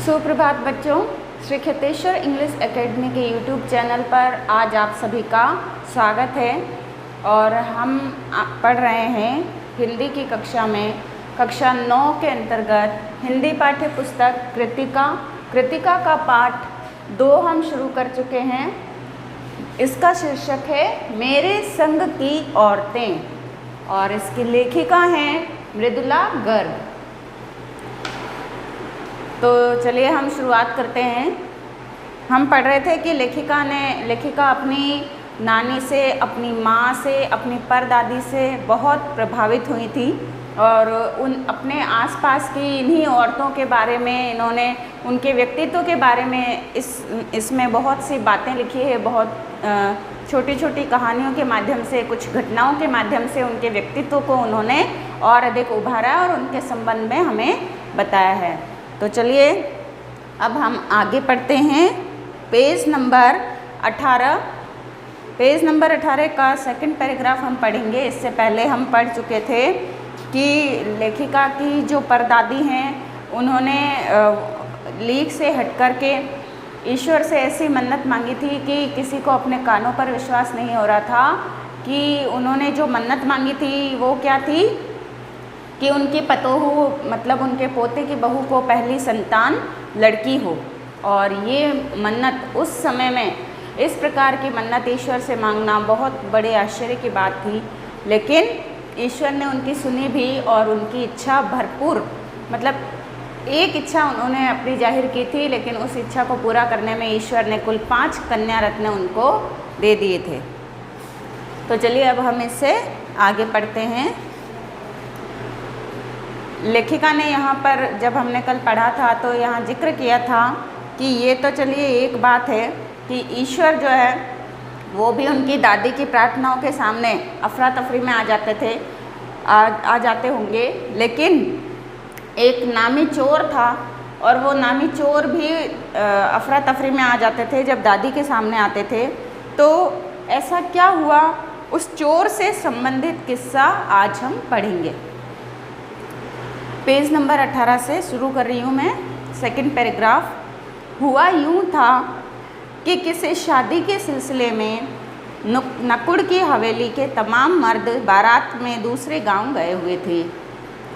सुप्रभात बच्चों, Shri Kheteshwar English academy के यूट्यूब चैनल पर आज आप सभी का स्वागत है। और हम पढ़ रहे हैं हिंदी की कक्षा में कक्षा 9 के अंतर्गत हिंदी पाठ्य पुस्तक कृतिका का पाठ 2 हम शुरू कर चुके हैं। इसका शीर्षक है मेरे संग की औरतें और इसकी लेखिका हैं मृदुला गर्ग। तो चलिए हम शुरुआत करते हैं। हम पढ़ रहे थे कि लेखिका अपनी नानी से, अपनी माँ से, अपनी परदादी से बहुत प्रभावित हुई थी और अपने आसपास की इन्हीं औरतों के बारे में इन्होंने उनके व्यक्तित्व के बारे में इसमें बहुत सी बातें लिखी है। बहुत छोटी छोटी कहानियों के माध्यम से, कुछ घटनाओं के माध्यम से उनके व्यक्तित्व को उन्होंने और अधिक उभारा और उनके संबंध में हमें बताया है। तो चलिए अब हम आगे पढ़ते हैं। पेज नंबर 18 का सेकंड पैराग्राफ हम पढ़ेंगे। इससे पहले हम पढ़ चुके थे कि लेखिका की जो परदादी हैं उन्होंने लीक से हट कर के ईश्वर से ऐसी मन्नत मांगी थी कि किसी को अपने कानों पर विश्वास नहीं हो रहा था कि उन्होंने जो मन्नत मांगी थी वो क्या थी कि उनकी पतोहू मतलब उनके पोते की बहू को पहली संतान लड़की हो। और ये मन्नत उस समय में इस प्रकार की मन्नत ईश्वर से मांगना बहुत बड़े आश्चर्य की बात थी, लेकिन ईश्वर ने उनकी सुनी भी और उनकी इच्छा भरपूर, मतलब एक इच्छा उन्होंने अपनी जाहिर की थी, लेकिन उस इच्छा को पूरा करने में ईश्वर ने कुल 5 कन्या रत्न उनको दे दिए थे। तो चलिए अब हम इससे आगे पढ़ते हैं। लेखिका ने यहाँ पर जब हमने कल पढ़ा था तो यहाँ जिक्र किया था कि ये तो चलिए एक बात है कि ईश्वर जो है वो भी उनकी दादी की प्रार्थनाओं के सामने अफरा तफरी में आ जाते थे, आ जाते होंगे, लेकिन एक नामी चोर था और वो नामी चोर भी अफरा तफरी में आ जाते थे जब दादी के सामने आते थे। तो ऐसा क्या हुआ, उस चोर से संबंधित किस्सा आज हम पढ़ेंगे। पेज नंबर 18 से शुरू कर रही हूँ मैं, सेकंड पैराग्राफ। हुआ यूँ था कि किसी शादी के सिलसिले में नकुड़ की हवेली के तमाम मर्द बारात में दूसरे गांव गए हुए थे।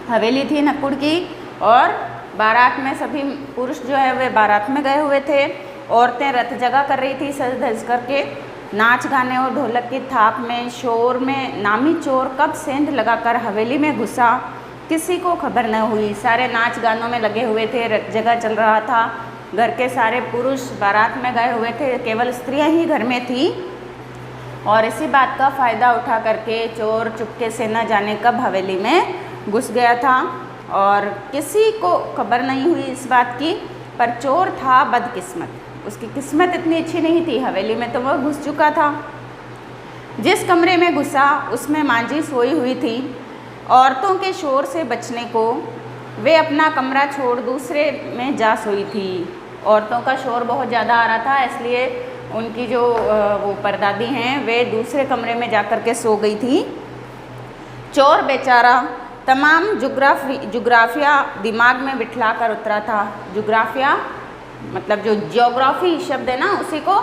हवेली थी नकुड़ की और बारात में सभी पुरुष जो है वे बारात में गए हुए थे। औरतें रथ जगह कर रही थी सज धज करके, नाच गाने और ढोलक की थाप में, शोर में नामी चोर कब सेंध लगाकर हवेली में घुसा किसी को खबर न हुई। सारे नाच गानों में लगे हुए थे, रथ जगह चल रहा था, घर के सारे पुरुष बारात में गए हुए थे, केवल स्त्रियां ही घर में थी। और इसी बात का फ़ायदा उठा करके चोर चुपके से न जाने कब हवेली में घुस गया था और किसी को खबर नहीं हुई इस बात की। पर चोर था बदकिस्मत, उसकी किस्मत इतनी अच्छी नहीं थी, हवेली में तो वह घुस चुका था। जिस कमरे में घुसा उसमें मांझी सोई हुई थी। औरतों के शोर से बचने को वे अपना कमरा छोड़ दूसरे में जा सोई थी। औरतों का शोर बहुत ज़्यादा आ रहा था, इसलिए उनकी जो वो परदादी हैं वे दूसरे कमरे में जा कर के सो गई थी। चोर बेचारा तमाम जुग्राफिया दिमाग में बिठला कर उतरा था। जुग्राफिया मतलब जो ज्योग्राफी शब्द है ना, उसी को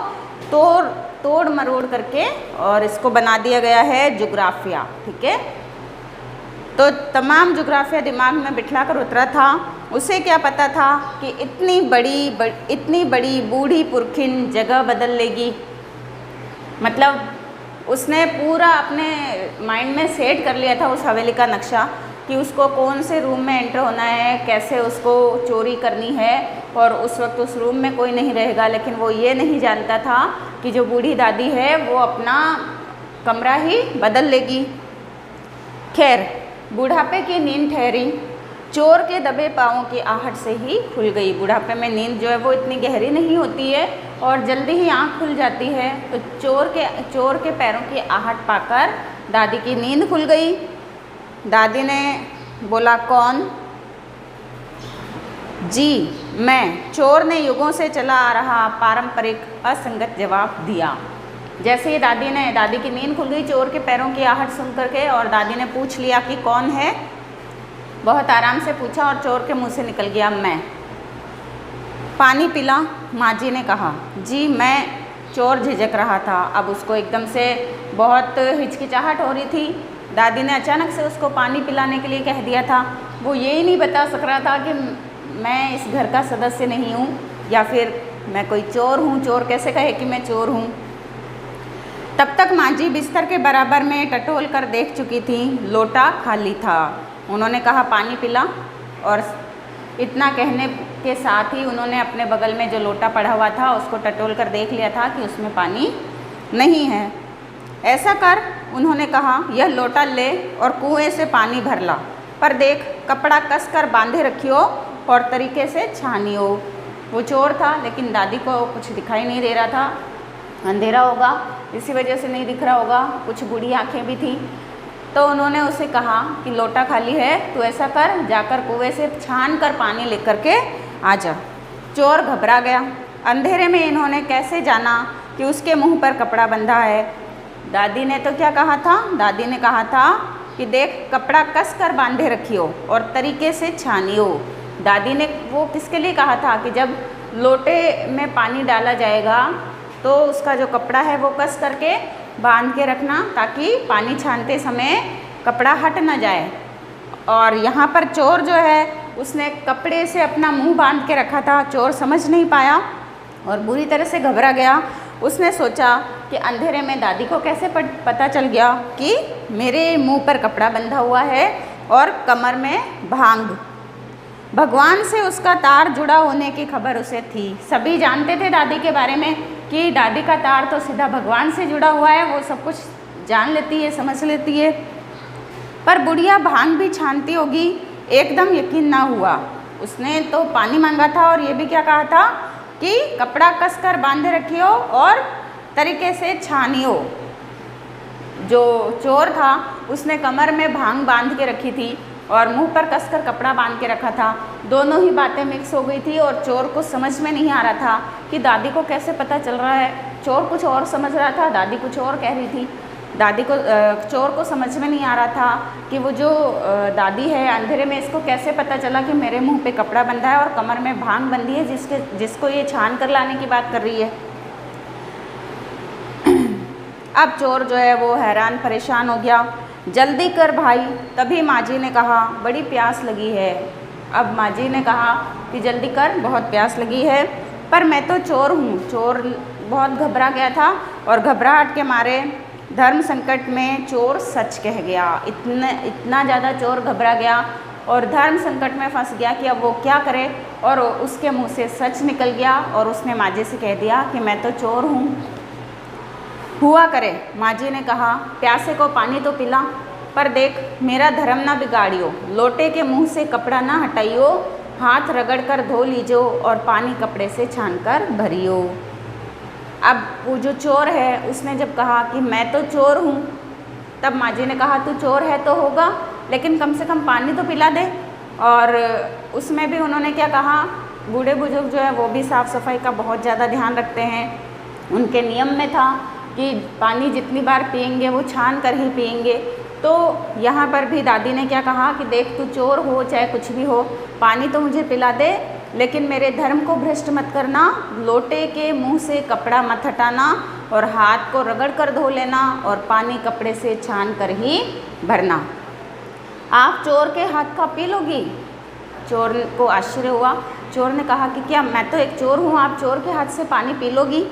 तोड़ मरोड़ करके और इसको बना दिया गया है जुग्राफिया, ठीक है। तो तमाम जुग्राफिया दिमाग में बिठला कर उतरा था। उसे क्या पता था कि इतनी बड़ी बूढ़ी पुरखिन जगह बदल लेगी। मतलब उसने पूरा अपने माइंड में सेट कर लिया था उस हवेली का नक्शा कि उसको कौन से रूम में एंटर होना है, कैसे उसको चोरी करनी है, और उस वक्त उस रूम में कोई नहीं रहेगा। लेकिन वो ये नहीं जानता था कि जो बूढ़ी दादी है वो अपना कमरा ही बदल लेगी। खैर, बुढ़ापे की नींद ठहरी, चोर के दबे पाँवों की आहट से ही खुल गई। बुढ़ापे में नींद जो है वो इतनी गहरी नहीं होती है और जल्दी ही आँख खुल जाती है। तो चोर के पैरों की आहट पाकर दादी की नींद खुल गई। दादी ने बोला, कौन? जी मैं। चोर ने युगों से चला आ रहा पारंपरिक असंगत जवाब दिया। जैसे ही दादी की नींद खुल गई चोर के पैरों की आहट सुन करके, और दादी ने पूछ लिया कि कौन है। बहुत आराम से पूछा और चोर के मुंह से निकल गया, मैं। पानी पिला, माँ जी ने कहा। जी मैं चोर झिझक रहा था। अब उसको एकदम से बहुत हिचकिचाहट हो रही थी। दादी ने अचानक से उसको पानी पिलाने के लिए कह दिया था। वो ये ही नहीं बता सक रहा था कि मैं इस घर का सदस्य नहीं हूँ या फिर मैं कोई चोर हूँ। चोर कैसे कहे कि मैं चोर हूँ। तब तक माँ जी बिस्तर के बराबर में टटोल कर देख चुकी थी, लोटा खाली था। उन्होंने कहा पानी पिला, और इतना कहने के साथ ही उन्होंने अपने बगल में जो लोटा पड़ा हुआ था उसको टटोल कर देख लिया था कि उसमें पानी नहीं है। ऐसा कर, उन्होंने कहा, यह लोटा ले और कुएं से पानी भर ला, पर देख कपड़ा कस कर बांधे रखियो और तरीके से छानियो। वो चोर था लेकिन दादी को कुछ दिखाई नहीं दे रहा था, अंधेरा होगा इसी वजह से नहीं दिख रहा होगा, कुछ बूढ़ी आँखें भी थी। तो उन्होंने उसे कहा कि लोटा खाली है, तो ऐसा कर, जाकर कुएं से छान कर पानी लेकर के आ जा। चोर घबरा गया। अंधेरे में इन्होंने कैसे जाना कि उसके मुंह पर कपड़ा बंधा है। दादी ने तो क्या कहा था? दादी ने कहा था कि देख कपड़ा कस कर बांधे रखियो और तरीके से छानियो। दादी ने वो किसके लिए कहा था कि जब लोटे में पानी डाला जाएगा तो उसका जो कपड़ा है वो कस करके बांध के रखना, ताकि पानी छानते समय कपड़ा हट न जाए। और यहाँ पर चोर जो है उसने कपड़े से अपना मुंह बांध के रखा था। चोर समझ नहीं पाया और बुरी तरह से घबरा गया। उसने सोचा कि अंधेरे में दादी को कैसे पता चल गया कि मेरे मुंह पर कपड़ा बंधा हुआ है और कमर में भांग। भगवान से उसका तार जुड़ा होने की खबर उसे थी। सभी जानते थे दादी के बारे में कि दादी का तार तो सीधा भगवान से जुड़ा हुआ है, वो सब कुछ जान लेती है, समझ लेती है। पर बुढ़िया भांग भी छानती होगी, एकदम यकीन ना हुआ। उसने तो पानी मांगा था और ये भी क्या कहा था कि कपड़ा कस कर बांधे रखियो और तरीके से छानियो। जो चोर था उसने कमर में भांग बांध के रखी थी और मुंह पर कसकर कपड़ा बांध के रखा था। दोनों ही बातें मिक्स हो गई थी और चोर को समझ में नहीं आ रहा था कि दादी को कैसे पता चल रहा है। चोर कुछ और समझ रहा था, दादी कुछ और कह रही थी। चोर को समझ में नहीं आ रहा था कि वो जो दादी है अंधेरे में, इसको कैसे पता चला कि मेरे मुंह पे कपड़ा बंधा है और कमर में भांग बंधी है जिसको ये छान कर लाने की बात कर रही है। अब चोर जो है वो हैरान परेशान हो गया। जल्दी कर भाई। तभी माँ जी ने कहा बड़ी प्यास लगी है। अब माँ जी ने कहा कि जल्दी कर, बहुत प्यास लगी है। पर मैं तो चोर हूँ। चोर बहुत घबरा गया था और घबराहट के मारे धर्म संकट में चोर सच कह गया। इतना ज़्यादा चोर घबरा गया और धर्म संकट में फंस गया कि अब वो क्या करे, और उसके मुँह से सच निकल गया और उसने माँ जी से कह दिया कि मैं तो चोर हूँ। हुआ करे, माँ जी ने कहा, प्यासे को पानी तो पिला, पर देख मेरा धर्म ना बिगाड़ियो। लोटे के मुंह से कपड़ा ना हटाइयो, हाथ रगड़ कर धो लीजो और पानी कपड़े से छान कर भरियो। अब वो जो चोर है उसने जब कहा कि मैं तो चोर हूँ, तब माँ जी ने कहा तू चोर है तो होगा, लेकिन कम से कम पानी तो पिला दे। और उसमें भी उन्होंने क्या कहा, बूढ़े बुजुर्ग जो है वो भी साफ़ सफाई का बहुत ज़्यादा ध्यान रखते हैं। उनके नियम में था कि पानी जितनी बार पिएंगे वो छान कर ही पिएंगे। तो यहाँ पर भी दादी ने क्या कहा कि देख तू चोर हो चाहे कुछ भी हो, पानी तो मुझे पिला दे, लेकिन मेरे धर्म को भ्रष्ट मत करना। लोटे के मुंह से कपड़ा मत हटाना और हाथ को रगड़ कर धो लेना और पानी कपड़े से छान कर ही भरना। आप चोर के हाथ का पी लोगी? चोर को आश्चर्य हुआ। चोर ने कहा कि क्या मैं तो एक चोर हूँ, आप चोर के हाथ से पानी पी लोगी?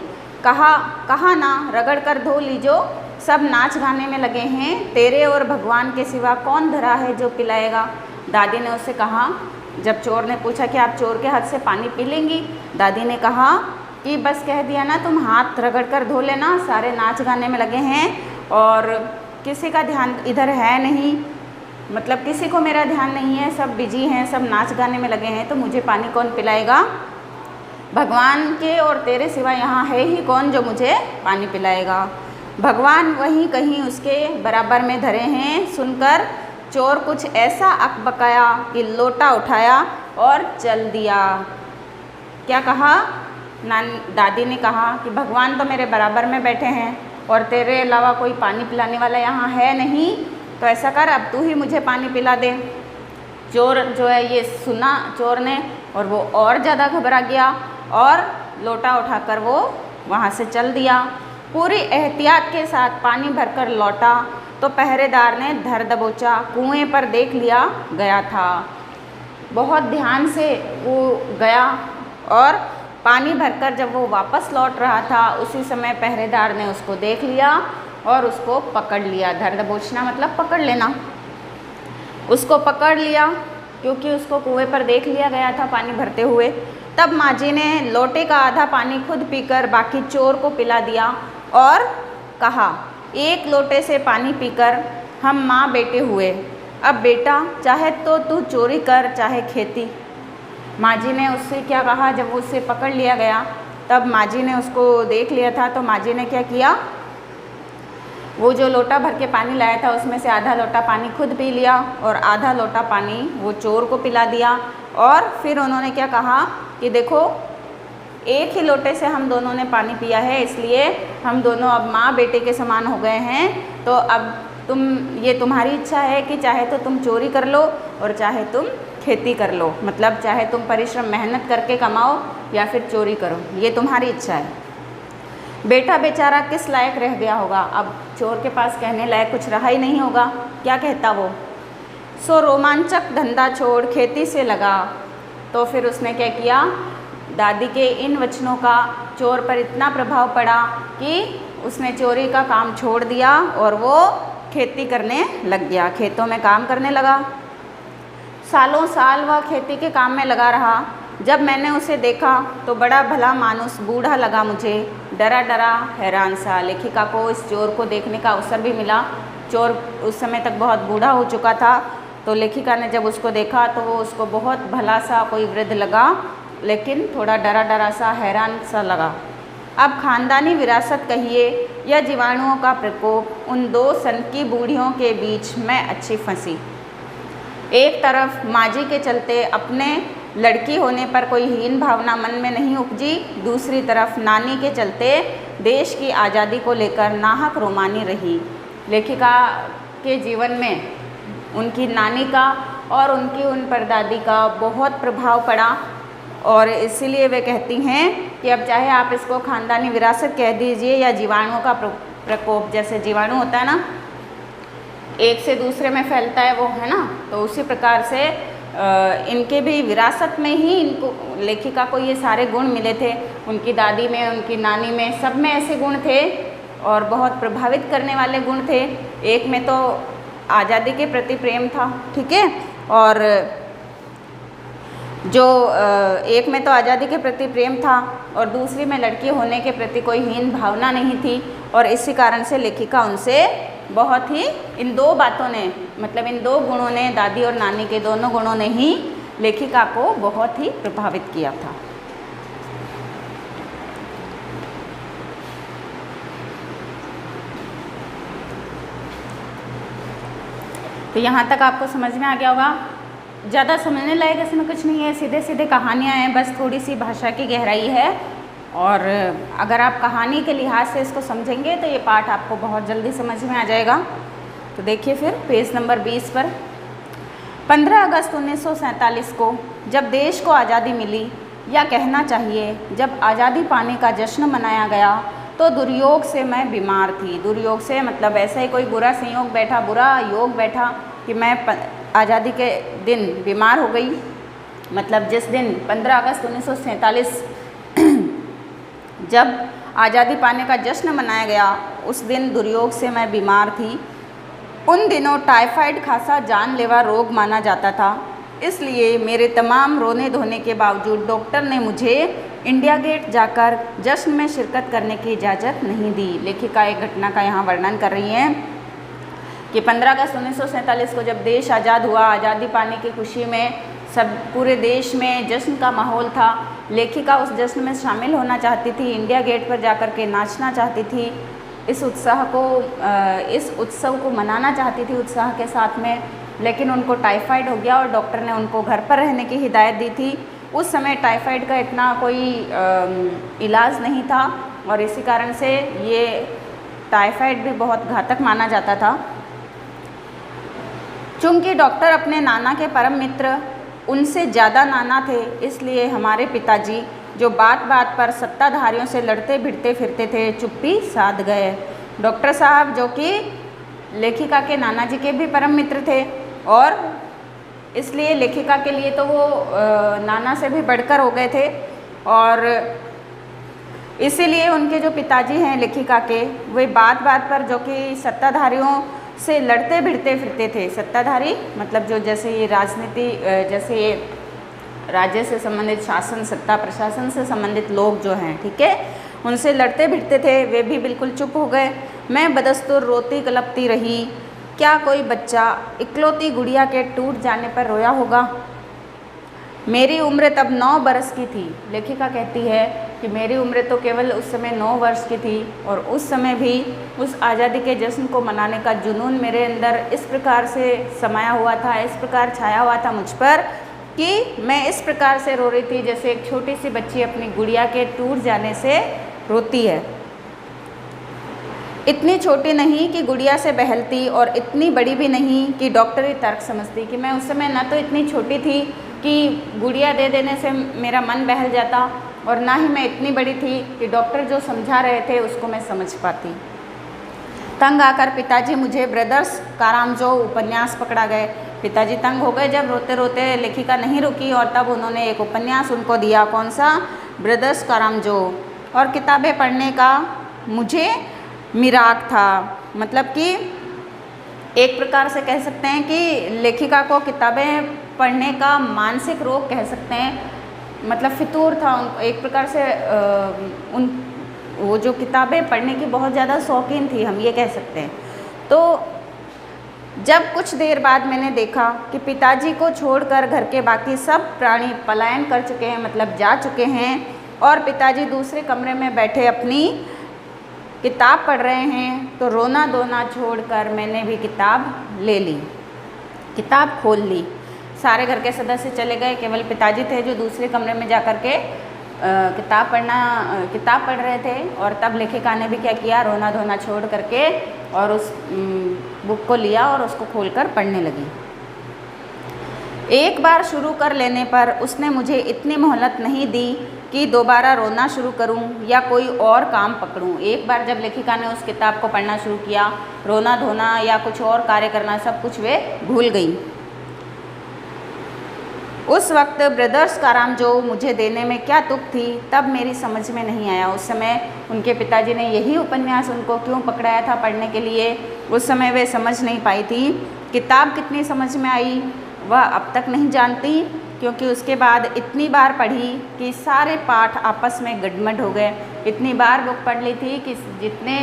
कहा ना, रगड़ कर धो लीजो, सब नाच गाने में लगे हैं, तेरे और भगवान के सिवा कौन धरा है जो पिलाएगा। दादी ने उसे कहा, जब चोर ने पूछा कि आप चोर के हाथ से पानी पी लेंगी, दादी ने कहा कि बस कह दिया ना, तुम हाथ रगड़ कर धो लेना, सारे नाच गाने में लगे हैं और किसी का ध्यान इधर है नहीं, मतलब किसी को मेरा ध्यान नहीं है, सब बिजी हैं, सब नाच गाने में लगे हैं, तो मुझे पानी कौन पिलाएगा? भगवान के और तेरे सिवा यहाँ है ही कौन जो मुझे पानी पिलाएगा। भगवान वहीं कहीं उसके बराबर में धरे हैं। सुनकर चोर कुछ ऐसा अकबकाया कि लोटा उठाया और चल दिया। क्या कहा? दादी ने कहा कि भगवान तो मेरे बराबर में बैठे हैं और तेरे अलावा कोई पानी पिलाने वाला यहाँ है नहीं, तो ऐसा कर अब तू ही मुझे पानी पिला दे। चोर जो है ये सुना चोर ने और वो और ज़्यादा घबरा गया और लोटा उठाकर वो वहाँ से चल दिया। पूरी एहतियात के साथ पानी भरकर लौटा तो पहरेदार ने धर दबोचा कुएं पर देख लिया गया था। बहुत ध्यान से वो गया और पानी भरकर जब वो वापस लौट रहा था उसी समय पहरेदार ने उसको देख लिया और उसको पकड़ लिया। धर दबोचना मतलब पकड़ लेना। उसको पकड़ लिया क्योंकि उसको कुएं पर देख लिया गया था पानी भरते हुए। तब माँझी ने लोटे का आधा पानी खुद पीकर बाकी चोर को पिला दिया और कहा, एक लोटे से पानी पीकर हम माँ बेटे हुए। अब बेटा चाहे तो तू चोरी कर चाहे खेती। माँझी ने उससे क्या कहा, जब उससे पकड़ लिया गया तब माँझी ने उसको देख लिया था तो माँझी ने क्या किया, वो जो लोटा भर के पानी लाया था उसमें से आधा लोटा पानी खुद पी लिया और आधा लोटा पानी वो चोर को पिला दिया। और फिर उन्होंने क्या कहा कि देखो एक ही लोटे से हम दोनों ने पानी पिया है, इसलिए हम दोनों अब माँ बेटे के समान हो गए हैं। तो अब ये तुम्हारी इच्छा है कि चाहे तो तुम चोरी कर लो और चाहे तुम खेती कर लो, मतलब चाहे तुम परिश्रम मेहनत करके कमाओ या फिर चोरी करो, ये तुम्हारी इच्छा है। बेटा बेचारा किस लायक रह गया होगा, अब चोर के पास कहने लायक कुछ रहा ही नहीं होगा, क्या कहता वो। सो रोमांचक धंधा छोड़ खेती से लगा। तो फिर उसने क्या किया, दादी के इन वचनों का चोर पर इतना प्रभाव पड़ा कि उसने चोरी का काम छोड़ दिया और वो खेती करने लग गया, खेतों में काम करने लगा। सालों साल वह खेती के काम में लगा रहा। जब मैंने उसे देखा तो बड़ा भला मानुस बूढ़ा लगा मुझे, डरा डरा हैरान सा। लेखिका को इस चोर को देखने का अवसर भी मिला। चोर उस समय तक बहुत बूढ़ा हो चुका था, तो लेखिका ने जब उसको देखा तो वो उसको बहुत भला सा कोई वृद्ध लगा, लेकिन थोड़ा डरा डरा सा हैरान सा लगा। अब खानदानी विरासत कहिए या जीवाणुओं का प्रकोप, उन दो सनकी बूढ़ियों के बीच मैं अच्छी फंसी। एक तरफ माँझी के चलते अपने लड़की होने पर कोई हीन भावना मन में नहीं उपजी, दूसरी तरफ नानी के चलते देश की आज़ादी को लेकर नाहक रोमानी रही। लेखिका के जीवन में उनकी नानी का और उनकी उन परदादी का बहुत प्रभाव पड़ा और इसीलिए वे कहती हैं कि अब चाहे आप इसको खानदानी विरासत कह दीजिए या जीवाणुओं का प्रकोप, जैसे जीवाणु होता है ना, एक से दूसरे में फैलता है वो, है ना, तो उसी प्रकार से इनके भी विरासत में ही इनको, लेखिका को ये सारे गुण मिले थे। उनकी दादी में, उनकी नानी में, सब में ऐसे गुण थे और बहुत प्रभावित करने वाले गुण थे। एक में तो आज़ादी के प्रति प्रेम था, ठीक है, और जो एक में तो आज़ादी के प्रति प्रेम था और दूसरी में लड़की होने के प्रति कोई हीन भावना नहीं थी। और इसी कारण से लेखिका उनसे बहुत ही, इन दो बातों ने, मतलब इन दो गुणों ने, दादी और नानी के दोनों गुणों ने ही लेखिका को बहुत ही प्रभावित किया था। तो यहाँ तक आपको समझ में आ गया होगा। ज़्यादा समझने लायक इसमें कुछ नहीं है, सीधे सीधे कहानियाँ हैं, बस थोड़ी सी भाषा की गहराई है। और अगर आप कहानी के लिहाज से इसको समझेंगे तो ये पाठ आपको बहुत जल्दी समझ में आ जाएगा। तो देखिए फिर पेज नंबर 20 पर, 15 अगस्त 1947 को जब देश को आज़ादी मिली, या कहना चाहिए जब आज़ादी पाने का जश्न मनाया गया, तो दुर्योग से मैं बीमार थी। दुर्योग से मतलब ऐसा ही कोई बुरा संयोग बैठा, बुरा योग बैठा कि मैं आज़ादी के दिन बीमार हो गई। मतलब जिस दिन 15 अगस्त 1947 जब आज़ादी पाने का जश्न मनाया गया, उस दिन दुर्योग से मैं बीमार थी। उन दिनों टाइफाइड खासा जानलेवा रोग माना जाता था, इसलिए मेरे तमाम रोने धोने के बावजूद डॉक्टर ने मुझे इंडिया गेट जाकर जश्न में शिरकत करने की इजाज़त नहीं दी। लेखिका एक घटना का यहाँ वर्णन कर रही हैं कि 15 अगस्त 1947 को जब देश आज़ाद हुआ, आज़ादी पाने की खुशी में सब पूरे देश में जश्न का माहौल था। लेखिका उस जश्न में शामिल होना चाहती थी, इंडिया गेट पर जाकर के नाचना चाहती थी, इस उत्सव को मनाना चाहती थी उत्साह के साथ में, लेकिन उनको टाइफाइड हो गया और डॉक्टर ने उनको घर पर रहने की हिदायत दी थी। उस समय टाइफाइड का इतना कोई इलाज नहीं था और इसी कारण से ये टाइफाइड भी बहुत घातक माना जाता था। चूँकि डॉक्टर अपने नाना के परम मित्र, उनसे ज़्यादा नाना थे, इसलिए हमारे पिताजी जो बात बात पर सत्ताधारियों से लड़ते भिड़ते फिरते थे, चुप्पी साध गए। डॉक्टर साहब, जो कि लेखिका के नाना जी के भी परम मित्र थे, और इसलिए लेखिका के लिए तो वो नाना से भी बढ़कर हो गए थे, और इसीलिए उनके जो पिताजी हैं लेखिका के, वे बात बात पर जो कि सत्ताधारियों से लड़ते भिड़ते फिरते थे। सत्ताधारी मतलब जो जैसे ये राजनीति, जैसे ये राज्य से संबंधित शासन, सत्ता, प्रशासन से संबंधित लोग जो हैं, ठीक है, उनसे लड़ते भिड़ते थे। वे भी बिल्कुल चुप हो गए। मैं बदस्तूर रोती कलपती रही। क्या कोई बच्चा इकलौती गुड़िया के टूट जाने पर रोया होगा? मेरी उम्र तब 9 बरस की थी। लेखिका कहती है कि मेरी उम्र तो केवल उस समय 9 वर्ष की थी, और उस समय भी उस आज़ादी के जश्न को मनाने का जुनून मेरे अंदर इस प्रकार से समाया हुआ था, इस प्रकार छाया हुआ था मुझ पर, कि मैं इस प्रकार से रो रही थी जैसे एक छोटी सी बच्ची अपनी गुड़िया के टूट जाने से रोती है। इतनी छोटी नहीं कि गुड़िया से बहलती, और इतनी बड़ी भी नहीं कि डॉक्टरी तर्क समझती। कि मैं उस समय न तो इतनी छोटी थी कि गुड़िया दे देने से मेरा मन बहल जाता, और ना ही मैं इतनी बड़ी थी कि डॉक्टर जो समझा रहे थे उसको मैं समझ पाती। तंग आकर पिताजी मुझे ब्रदर्स कारामजो उपन्यास पकड़ा गए। पिताजी तंग हो गए जब रोते रोते लेखिका नहीं रुकी, और तब उन्होंने एक उपन्यास उनको दिया। कौन सा? ब्रदर्स कारामजो। और किताबें पढ़ने का मुझे मिराग था। मतलब कि एक प्रकार से कह सकते हैं कि लेखिका को किताबें पढ़ने का मानसिक रोग कह सकते हैं, मतलब फितूर था उनको एक प्रकार से। वो जो किताबें पढ़ने की बहुत ज़्यादा शौकीन थी, हम ये कह सकते हैं। तो जब कुछ देर बाद मैंने देखा कि पिताजी को छोड़कर घर के बाकी सब प्राणी पलायन कर चुके हैं, मतलब जा चुके हैं, और पिताजी दूसरे कमरे में बैठे अपनी किताब पढ़ रहे हैं, तो रोना धोना छोड़कर मैंने भी किताब ले ली, किताब खोल ली। सारे घर के सदस्य चले गए, केवल पिताजी थे जो दूसरे कमरे में जा कर के किताब पढ़ रहे थे। और तब लेखिका ने भी क्या किया? रोना धोना छोड़ करके और उस बुक को लिया और उसको खोलकर पढ़ने लगी। एक बार शुरू कर लेने पर उसने मुझे इतनी मोहलत नहीं दी कि दोबारा रोना शुरू करूं या कोई और काम पकड़ूं। एक बार जब लेखिका ने उस किताब को पढ़ना शुरू किया, रोना धोना या कुछ और कार्य करना सब कुछ वे भूल गई। उस वक्त ब्रदर्स कारामजो मुझे देने में क्या तुक थी, तब मेरी समझ में नहीं आया। उस समय उनके पिताजी ने यही उपन्यास उनको क्यों पकड़ाया था पढ़ने के लिए, उस समय वे समझ नहीं पाई थी। किताब कितनी समझ में आई वह अब तक नहीं जानती, क्योंकि उसके बाद इतनी बार पढ़ी कि सारे पाठ आपस में गड़मड़ हो गए। इतनी बार बुक पढ़ ली थी कि जितने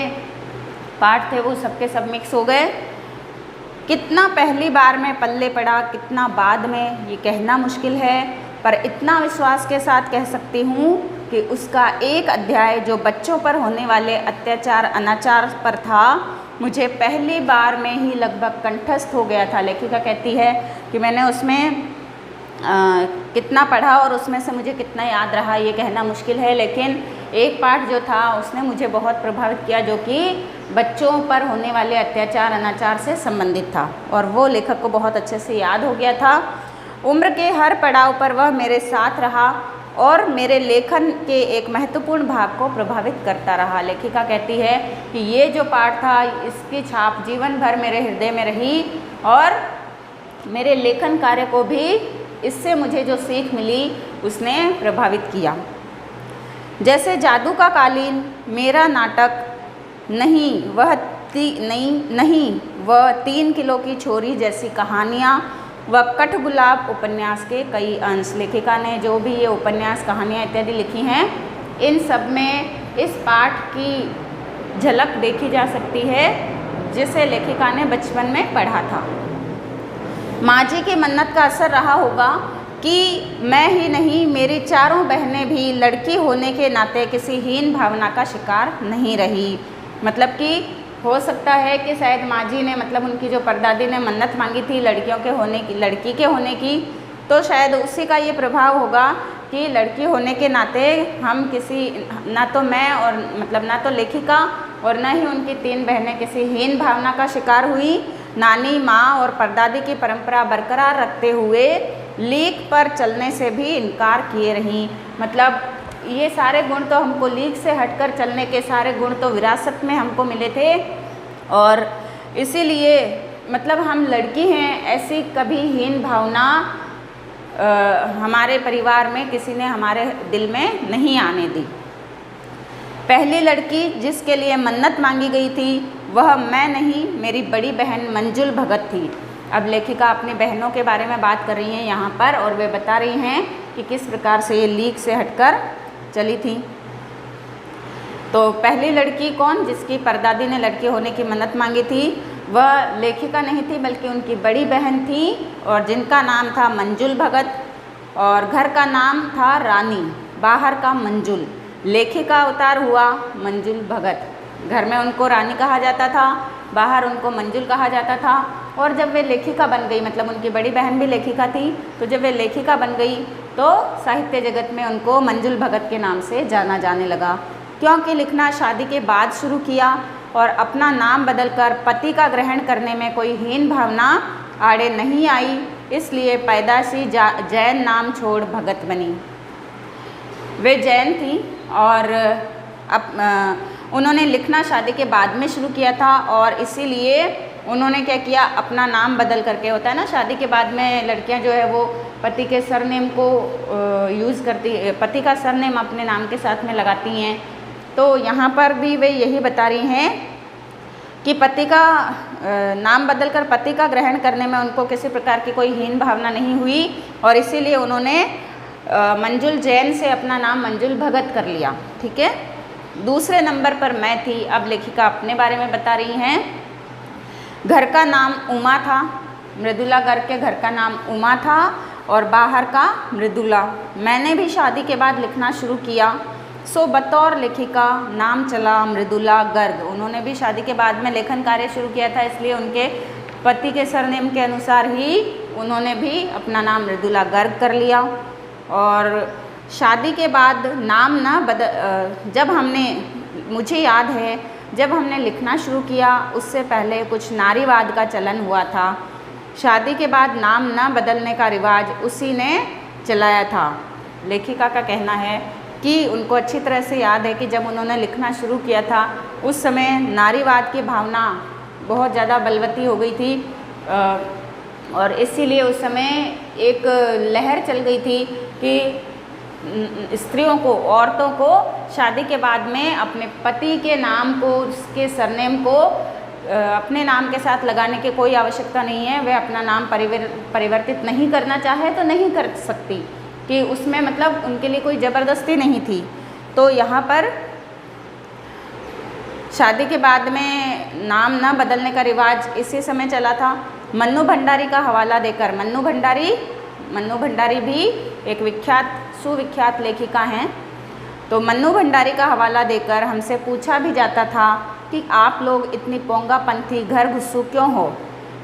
पाठ थे वो सबके सब मिक्स हो गए। कितना पहली बार में पल्ले पड़ा, कितना बाद में, ये कहना मुश्किल है, पर इतना विश्वास के साथ कह सकती हूँ कि उसका एक अध्याय जो बच्चों पर होने वाले अत्याचार अनाचार पर था, मुझे पहली बार में ही लगभग कंठस्थ हो गया था। लेखिका कहती है कि मैंने उसमें कितना पढ़ा और उसमें से मुझे कितना याद रहा ये कहना मुश्किल है, लेकिन एक पाठ जो था उसने मुझे बहुत प्रभावित किया, जो कि बच्चों पर होने वाले अत्याचार अनाचार से संबंधित था, और वो लेखक को बहुत अच्छे से याद हो गया था। उम्र के हर पड़ाव पर वह मेरे साथ रहा और मेरे लेखन के एक महत्वपूर्ण भाग को प्रभावित करता रहा। लेखिका कहती है कि ये जो पाठ था इसकी छाप जीवन भर मेरे हृदय में रही, और मेरे लेखन कार्य को भी इससे मुझे जो सीख मिली उसने प्रभावित किया। जैसे जादू का कालीन, मेरा नाटक नहीं वह 3 किलो की छोरी जैसी कहानियाँ व कठगुलाब उपन्यास के कई अंश। लेखिका ने जो भी ये उपन्यास कहानियाँ इत्यादि लिखी हैं, इन सब में इस पाठ की झलक देखी जा सकती है जिसे लेखिका ने बचपन में पढ़ा था। माँ जी की मन्नत का असर रहा होगा कि मैं ही नहीं, मेरी चारों बहनें भी लड़की होने के नाते किसी हीन भावना का शिकार नहीं रही। मतलब कि हो सकता है कि शायद माँ जी ने, मतलब उनकी जो परदादी ने मन्नत मांगी थी लड़की के होने की, तो शायद उसी का ये प्रभाव होगा कि लड़की होने के नाते हम किसी, ना तो मैं और मतलब ना तो लेखिका और ना ही उनकी 3 बहनें किसी हीन भावना का शिकार हुई। नानी, माँ और परदादी की परंपरा बरकरार रखते हुए लीक पर चलने से भी इनकार किए रहीं। मतलब ये सारे गुण तो हमको लीक से हटकर चलने के सारे गुण तो विरासत में हमको मिले थे, और इसीलिए मतलब हम लड़की हैं ऐसी कभी हीन भावना हमारे परिवार में किसी ने हमारे दिल में नहीं आने दी। पहली लड़की जिसके लिए मन्नत मांगी गई थी वह मैं नहीं, मेरी बड़ी बहन मंजुल भगत थी। अब लेखिका अपनी बहनों के बारे में बात कर रही हैं यहाँ पर, और वे बता रही हैं कि किस प्रकार से ये लीक से हटकर चली थी। तो पहली लड़की कौन, जिसकी परदादी ने लड़की होने की मन्नत मांगी थी, वह लेखिका नहीं थी बल्कि उनकी बड़ी बहन थी, और जिनका नाम था मंजुल भगत, और घर का नाम था रानी, बाहर का मंजुल। लेखिका अवतार हुआ मंजुल भगत। घर में उनको रानी कहा जाता था, बाहर उनको मंजुल कहा जाता था। और जब वे लेखिका बन गई, मतलब उनकी बड़ी बहन भी लेखिका थी, तो जब वे लेखिका बन गई तो साहित्य जगत में उनको मंजुल भगत के नाम से जाना जाने लगा। क्योंकि लिखना शादी के बाद शुरू किया और अपना नाम बदलकर पति का ग्रहण करने में कोई हीन भावना आड़े नहीं आई, इसलिए पैदाशी जैन नाम छोड़ भगत बनी। वे जैन थी और उन्होंने लिखना शादी के बाद में शुरू किया था, और इसीलिए उन्होंने क्या किया, अपना नाम बदल करके, होता है ना शादी के बाद में लड़कियां जो है वो पति के सरनेम को यूज़ करती, पति का सरनेम अपने नाम के साथ में लगाती हैं। तो यहाँ पर भी वे यही बता रही हैं कि पति का नाम बदलकर पति का ग्रहण करने में उनको किसी प्रकार की कोई हीन भावना नहीं हुई, और इसीलिए उन्होंने मंजुल जैन से अपना नाम मंजुल भगत कर लिया। ठीक है। दूसरे नंबर पर मैं थी। अब लेखिका अपने बारे में बता रही हैं। घर का नाम उमा था, मृदुला गर्ग के घर का नाम उमा था, और बाहर का मृदुला। मैंने भी शादी के बाद लिखना शुरू किया, सो बतौर लेखिका नाम चला मृदुला गर्ग। उन्होंने भी शादी के बाद में लेखन कार्य शुरू किया था, इसलिए उनके पति के सरनेम के अनुसार ही उन्होंने भी अपना नाम मृदुला गर्ग कर लिया। और शादी के बाद नाम ना जब हमने, मुझे याद है जब हमने लिखना शुरू किया उससे पहले कुछ नारीवाद का चलन हुआ था। शादी के बाद नाम ना बदलने का रिवाज उसी ने चलाया था। लेखिका का कहना है कि उनको अच्छी तरह से याद है कि जब उन्होंने लिखना शुरू किया था उस समय नारीवाद की भावना बहुत ज़्यादा बलवती हो गई थी, और इसीलिए उस समय एक लहर चल गई थी कि स्त्रियों को, औरतों को शादी के बाद में अपने पति के नाम को, उसके सरनेम को अपने नाम के साथ लगाने की कोई आवश्यकता नहीं है। वह अपना नाम परिवर्तित नहीं करना चाहे तो नहीं कर सकती, कि उसमें मतलब उनके लिए कोई ज़बरदस्ती नहीं थी। तो यहाँ पर शादी के बाद में नाम न बदलने का रिवाज इसी समय चला था। मन्नू भंडारी का हवाला देकर, मन्नू भंडारी भी एक सुविख्यात लेखिका हैं। तो मन्नू भंडारी का हवाला देकर हमसे पूछा भी जाता था कि आप लोग इतनी पोंगापंथी घर घुस्सू क्यों हो,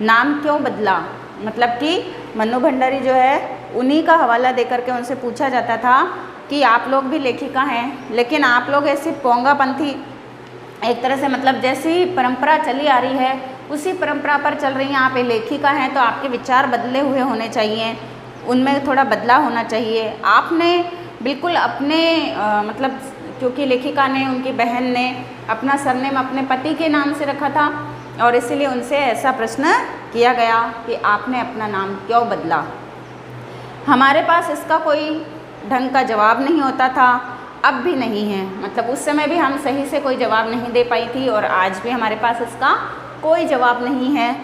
नाम क्यों बदला। मतलब कि मन्नू भंडारी जो है उन्हीं का हवाला देकर के उनसे पूछा जाता था कि आप लोग भी लेखिका हैं, लेकिन आप लोग ऐसी पोंगापंथी, एक तरह से मतलब जैसी परंपरा चली आ रही है उसी परंपरा पर चल रही हैं, आप ये लेखिका हैं तो आपके विचार बदले हुए होने चाहिए, उनमें थोड़ा बदलाव होना चाहिए। आपने बिल्कुल अपने मतलब क्योंकि लेखिका ने, उनकी बहन ने अपना सरनेम अपने पति के नाम से रखा था, और इसीलिए उनसे ऐसा प्रश्न किया गया कि आपने अपना नाम क्यों बदला। हमारे पास इसका कोई ढंग का जवाब नहीं होता था, अब भी नहीं है। मतलब उस समय भी हम सही से कोई जवाब नहीं दे पाई थी, और आज भी हमारे पास इसका कोई जवाब नहीं है।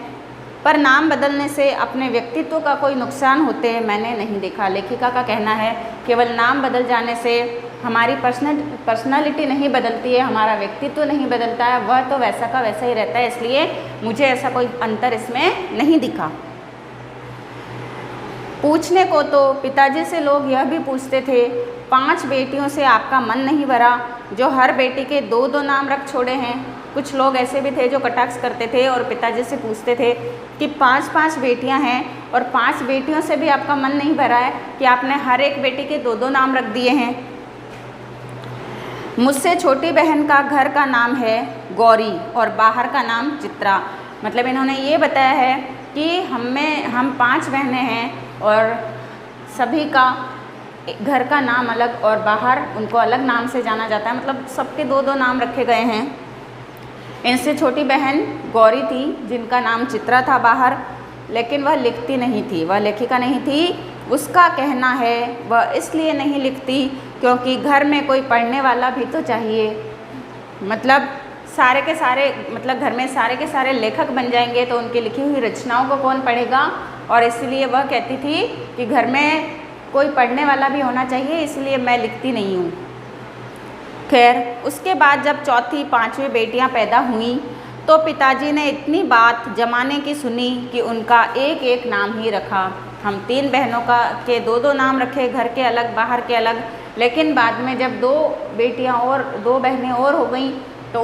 पर नाम बदलने से अपने व्यक्तित्व का कोई नुकसान होते मैंने नहीं देखा। लेखिका का कहना है केवल नाम बदल जाने से हमारी पर्सनालिटी नहीं बदलती है, हमारा व्यक्तित्व नहीं बदलता है, वह तो वैसा का वैसा ही रहता है। इसलिए मुझे ऐसा कोई अंतर इसमें नहीं दिखा। पूछने को तो पिताजी से लोग यह भी पूछते थे, 5 बेटियों से आपका मन नहीं भरा जो हर बेटी के 2-2 नाम रख छोड़े हैं। कुछ लोग ऐसे भी थे जो कटाक्ष करते थे और पिताजी से पूछते थे कि 5-5 बेटियां हैं और 5 बेटियों से भी आपका मन नहीं भरा है कि आपने हर एक बेटी के 2-2 नाम रख दिए हैं। मुझसे छोटी बहन का घर का नाम है गौरी और बाहर का नाम चित्रा। मतलब इन्होंने ये बताया है कि हम 5 बहनें हैं और सभी का घर का नाम अलग और बाहर उनको अलग नाम से जाना जाता है, मतलब सबके दो दो नाम रखे गए हैं। इनसे छोटी बहन गौरी थी जिनका नाम चित्रा था बाहर, लेकिन वह लिखती नहीं थी, वह लेखिका नहीं थी। उसका कहना है वह इसलिए नहीं लिखती क्योंकि घर में कोई पढ़ने वाला भी तो चाहिए, मतलब सारे के सारे, मतलब घर में सारे के सारे लेखक बन जाएंगे तो उनकी लिखी हुई रचनाओं को कौन पढ़ेगा, और इसलिए वह कहती थी कि घर में कोई पढ़ने वाला भी होना चाहिए, इसलिए मैं लिखती नहीं हूँ। खैर, उसके बाद जब चौथी पांचवी बेटियाँ पैदा हुईं तो पिताजी ने इतनी बात जमाने की सुनी कि उनका एक एक नाम ही रखा। हम 3 बहनों के दो दो नाम रखे, घर के अलग बाहर के अलग, लेकिन बाद में जब 2 बेटियाँ और 2 बहनें और हो गईं तो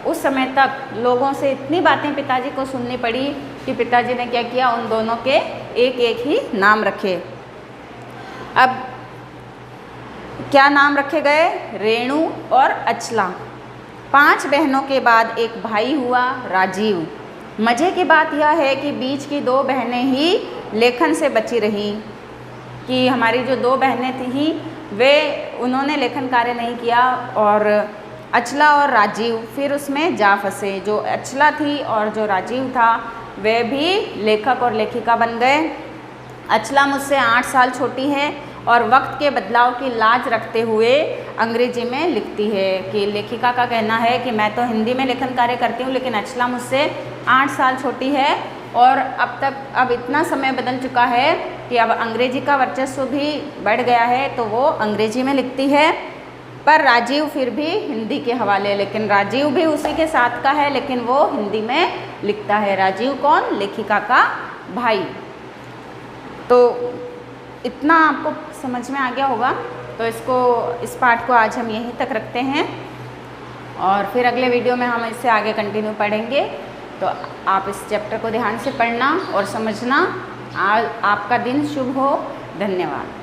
उस समय तक लोगों से इतनी बातें पिताजी को सुननी पड़ी कि पिताजी ने क्या किया, उन दोनों के एक एक ही नाम रखे। अब क्या नाम रखे गए? रेणु और अचला। 5 बहनों के बाद एक भाई हुआ, राजीव। मज़े की बात यह है कि बीच की 2 बहनें ही लेखन से बची रहीं, कि हमारी जो 2 बहनें थीं वे उन्होंने लेखन कार्य नहीं किया, और अचला और राजीव फिर उसमें जा फंसे। जो अचला थी और जो राजीव था वे भी लेखक और लेखिका बन गए। अचला मुझसे 8 साल छोटी है और वक्त के बदलाव की लाज रखते हुए अंग्रेजी में लिखती है। कि लेखिका का कहना है कि मैं तो हिंदी में लेखन कार्य करती हूँ, लेकिन अचला मुझसे 8 साल छोटी है और अब इतना समय बदल चुका है कि अब अंग्रेजी का वर्चस्व भी बढ़ गया है, तो वो अंग्रेजी में लिखती है। पर राजीव फिर भी हिंदी के हवाले, लेकिन राजीव भी उसी के साथ का है, लेकिन वो हिंदी में लिखता है। राजीव कौन? लेखिका का भाई। तो इतना आपको समझ में आ गया होगा, तो इस पार्ट को आज हम यहीं तक रखते हैं और फिर अगले वीडियो में हम इससे आगे कंटिन्यू पढ़ेंगे। तो आप इस चैप्टर को ध्यान से पढ़ना और समझना। आज आपका दिन शुभ हो। धन्यवाद।